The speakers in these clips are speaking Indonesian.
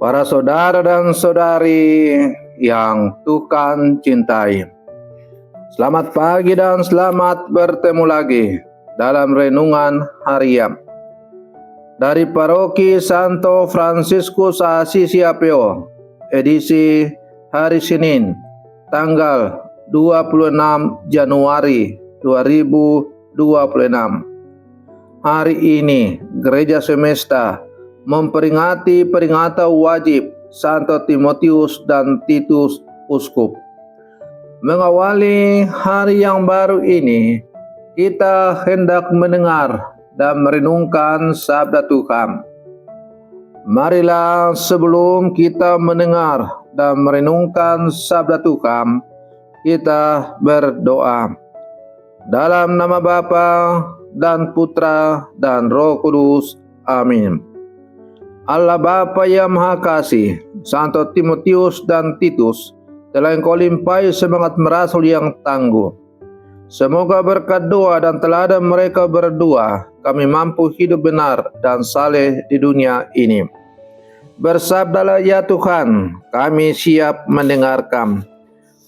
Para saudara dan saudari yang Tuhan cintai, selamat pagi dan selamat bertemu lagi dalam renungan harian dari Paroki Santo Fransiskus Assisi Apio, edisi hari Senin, tanggal 26 Januari 2026. Hari ini Gereja Semesta memperingati peringatan wajib Santo Timotius dan Titus Uskup. Mengawali hari yang baru ini, kita hendak mendengar dan merenungkan sabda Tuhan. Marilah sebelum kita mendengar dan merenungkan sabda Tuhan, kita berdoa. Dalam nama Bapa dan Putra dan Roh Kudus. Amin. Allah Bapa yang Maha Kasih, Santo Timotius dan Titus telah Engkau limpahi semangat merasul yang tangguh. Semoga berkat doa dan teladan mereka berdua, kami mampu hidup benar dan saleh di dunia ini. Bersabdalah ya Tuhan, kami siap mendengarkan.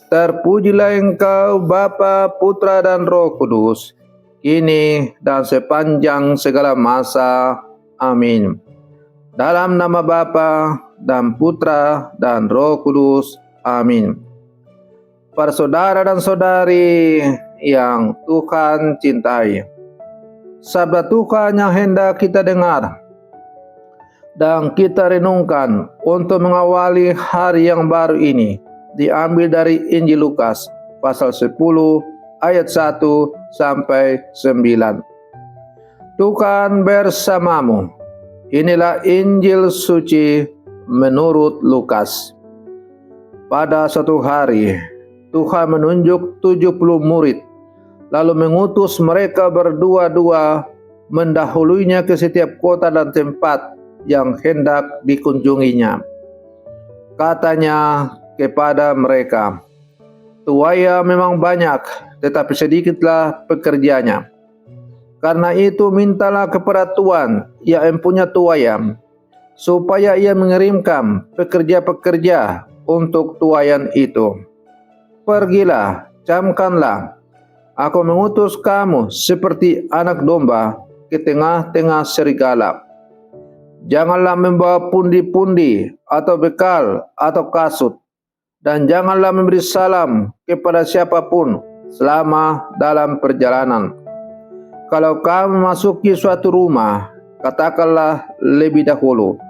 Terpujilah Engkau Bapa, Putra dan Roh Kudus, kini dan sepanjang segala masa. Amin. Dalam nama Bapa dan Putra dan Roh Kudus. Amin. Para saudara dan saudari yang Tuhan cintai, sabda Tuhan yang hendak kita dengar dan kita renungkan untuk mengawali hari yang baru ini diambil dari Injil Lukas pasal 10 ayat 1 sampai 9. Tuhan bersamamu. Inilah Injil suci menurut Lukas. Pada suatu hari, Tuhan menunjuk 70 murid, lalu mengutus mereka berdua-dua mendahulunya ke setiap kota dan tempat yang hendak dikunjunginya. Katanya kepada mereka, "Tuaya memang banyak, tetapi sedikitlah pekerjanya. Karena itu mintalah kepada Tuhan yang mempunyai tuayan, supaya ia mengirimkan pekerja-pekerja untuk tuayan itu. Pergilah, camkanlah, aku mengutus kamu seperti anak domba ke tengah-tengah serigala. Janganlah membawa pundi-pundi atau bekal atau kasut, dan janganlah memberi salam kepada siapapun selama dalam perjalanan. Kalau kamu memasuki suatu rumah, katakanlah lebih dahulu,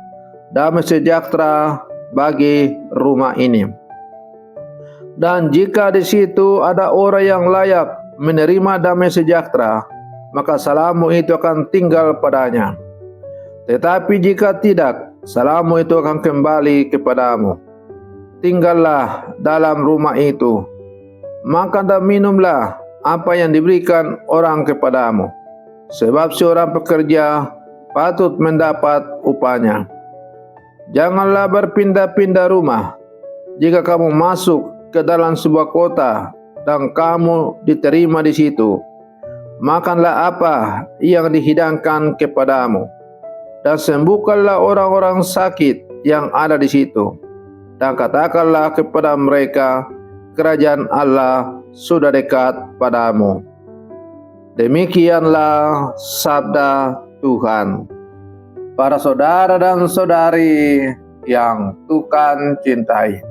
damai sejahtera bagi rumah ini. Dan jika di situ ada orang yang layak menerima damai sejahtera, maka salammu itu akan tinggal padanya. Tetapi jika tidak, salammu itu akan kembali kepadamu. Tinggallah dalam rumah itu, makan dan minumlah apa yang diberikan orang kepadamu, sebab seorang pekerja patut mendapat upahnya. Janganlah berpindah-pindah rumah. Jika kamu masuk ke dalam sebuah kota dan kamu diterima di situ, makanlah apa yang dihidangkan kepadamu, dan sembuhkanlah orang-orang sakit yang ada di situ, dan katakanlah kepada mereka, kerajaan Allah sudah dekat padamu." Demikianlah sabda Tuhan. Para saudara dan saudari yang Tuhan cintai,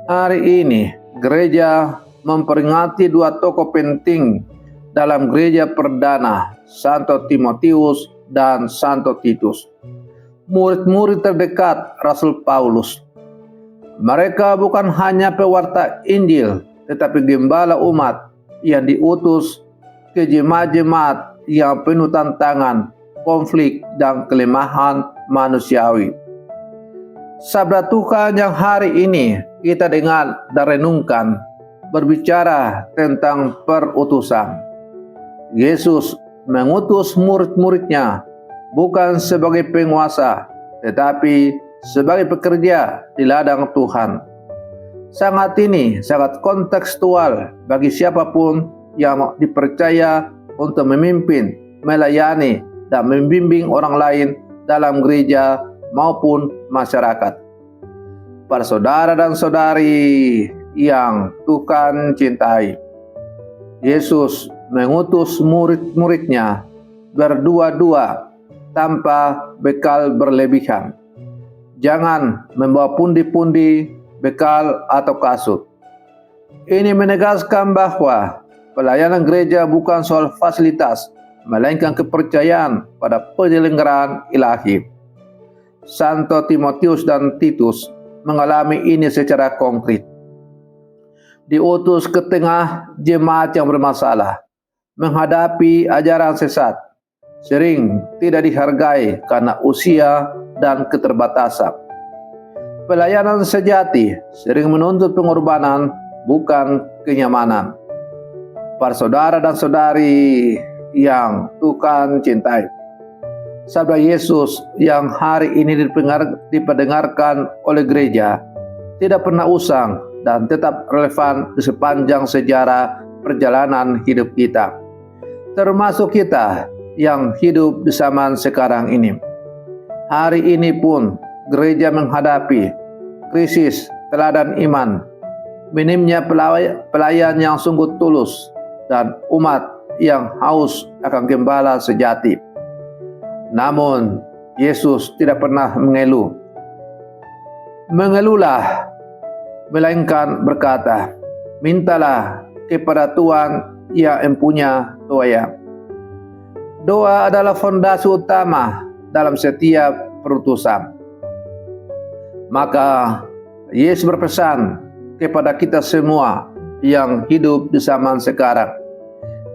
hari ini gereja memperingati dua tokoh penting dalam gereja perdana, Santo Timotius dan Santo Titus, murid-murid terdekat Rasul Paulus. Mereka bukan hanya pewarta Injil, tetapi gembala umat yang diutus ke jemaat-jemaat yang penuh tantangan, konflik, dan kelemahan manusiawi. Sabda Tuhan yang hari ini kita dengar dan renungkan berbicara tentang perutusan. Yesus mengutus murid-muridnya bukan sebagai penguasa, tetapi sebagai pekerja di ladang Tuhan. Sangat ini sangat kontekstual bagi siapapun yang dipercaya untuk memimpin, melayani, dan membimbing orang lain dalam gereja maupun masyarakat. para saudara dan saudari yang Tuhan cintai. Yesus mengutus murid-muridnya berdua-dua tanpa bekal berlebihan. Jangan membawa pundi-pundi, bekal atau kasut. Ini menegaskan bahwa pelayanan gereja bukan soal fasilitas, melainkan kepercayaan pada penyelenggaraan ilahi. Santo Timotius dan Titus mengalami ini secara konkret. Diutus ke tengah jemaat yang bermasalah, menghadapi ajaran sesat, sering tidak dihargai karena usia dan keterbatasan. Pelayanan sejati sering menuntut pengorbanan, bukan kenyamanan. Para saudara dan saudari yang Tuhan cintai, sabda Yesus yang hari ini diperdengarkan oleh gereja tidak pernah usang dan tetap relevan di sepanjang sejarah perjalanan hidup kita, termasuk kita yang hidup di zaman sekarang ini. Hari ini pun gereja menghadapi krisis teladan iman, minimnya pelayan yang sungguh tulus, dan umat yang haus akan gembala sejati. Namun, Yesus tidak pernah mengeluhlah, melainkan berkata, mintalah kepada Tuhan yang empunya tuaya. Doa adalah fondasi utama dalam setiap perutusan. Maka, Yesus berpesan kepada kita semua yang hidup di zaman sekarang.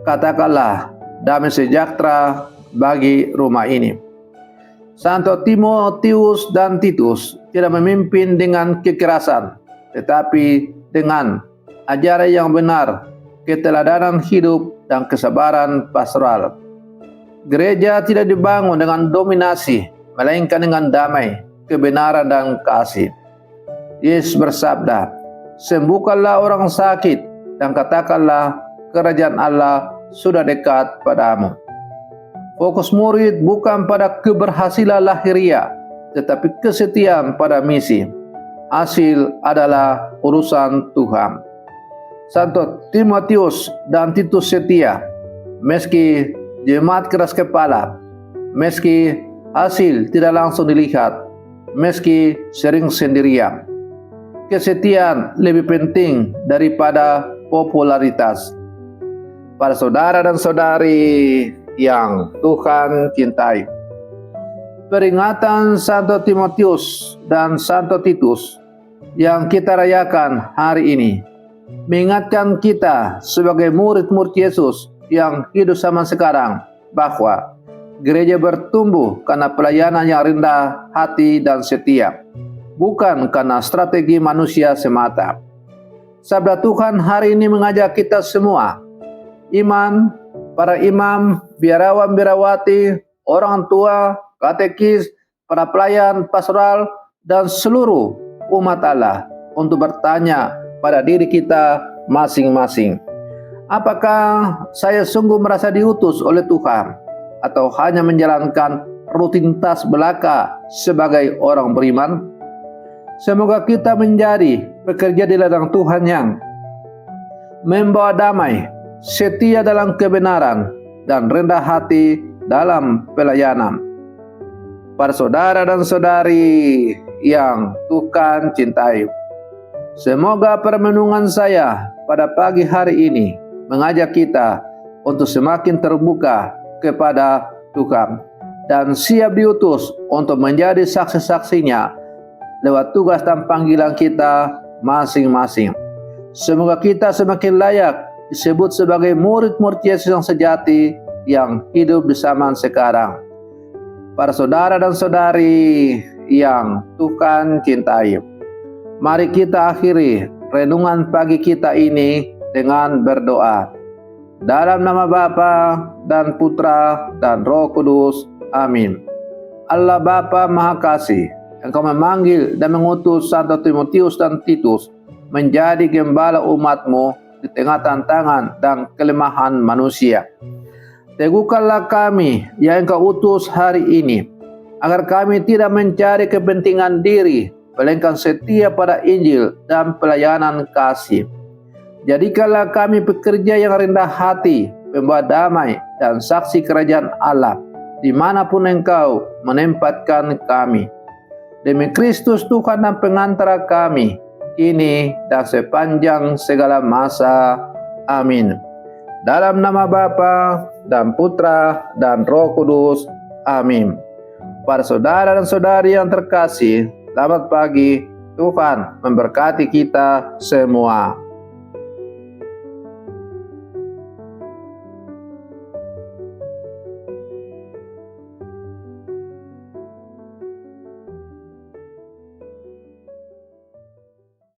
Katakanlah damai sejahtera bagi rumah ini. Santo Timotius dan Titus tidak memimpin dengan kekerasan, tetapi dengan ajaran yang benar, keteladanan hidup, dan kesabaran pastoral. Gereja tidak dibangun dengan dominasi, melainkan dengan damai, kebenaran, dan kasih. Yesus bersabda, sembuhkanlah orang sakit, dan katakanlah kerajaan Allah sudah dekat padamu. Fokus murid bukan pada keberhasilan lahiriah, tetapi kesetiaan pada misi. Hasil adalah urusan Tuhan. Santo Timotius dan Titus setia, meski jemaat keras kepala, meski hasil tidak langsung dilihat, meski sering sendirian. Kesetiaan lebih penting daripada popularitas. Para saudara dan saudari yang Tuhan cintai, peringatan Santo Timotius dan Santo Titus yang kita rayakan hari ini mengingatkan kita sebagai murid-murid Yesus yang hidup zaman sekarang bahwa gereja bertumbuh karena pelayanan yang rendah hati dan setia, bukan karena strategi manusia semata. Sabda Tuhan hari ini mengajak kita semua, iman, para imam, biarawan, biarawati, orang tua, katekis, para pelayan pastoral, dan seluruh umat Allah untuk bertanya pada diri kita masing-masing. Apakah saya sungguh merasa diutus oleh Tuhan atau hanya menjalankan rutinitas belaka sebagai orang beriman? Semoga kita menjadi pekerja di ladang Tuhan yang membawa damai, setia dalam kebenaran, dan rendah hati dalam pelayanan. Para saudara dan saudari yang Tuhan cintai, semoga permenungan saya pada pagi hari ini mengajak kita untuk semakin terbuka kepada Tuhan dan siap diutus untuk menjadi saksi-saksinya lewat tugas dan panggilan kita masing-masing. Semoga kita semakin layak disebut sebagai murid-murid Yesus yang sejati yang hidup di zaman sekarang. Para saudara dan saudari yang Tuhan cintai, mari kita akhiri renungan pagi kita ini dengan berdoa. Dalam nama Bapa dan Putra dan Roh Kudus. Amin. Allah Bapa Maha Kasih, Engkau memanggil dan mengutus Santo Timotius dan Titus menjadi gembala umat-Mu di tengah tantangan dan kelemahan manusia. Teguhkanlah kami yang Engkau utus hari ini, agar kami tidak mencari kepentingan diri melainkan setia pada Injil dan pelayanan kasih. Jadikanlah kami pekerja yang rendah hati, pembawa damai dan saksi kerajaan Allah, dimanapun Engkau menempatkan kami. Demi Kristus Tuhan dan pengantara kami, kini dan sepanjang segala masa. Amin. Dalam nama Bapa dan Putra dan Roh Kudus. Amin. Para saudara dan saudari yang terkasih, selamat pagi. Tuhan memberkati kita semua.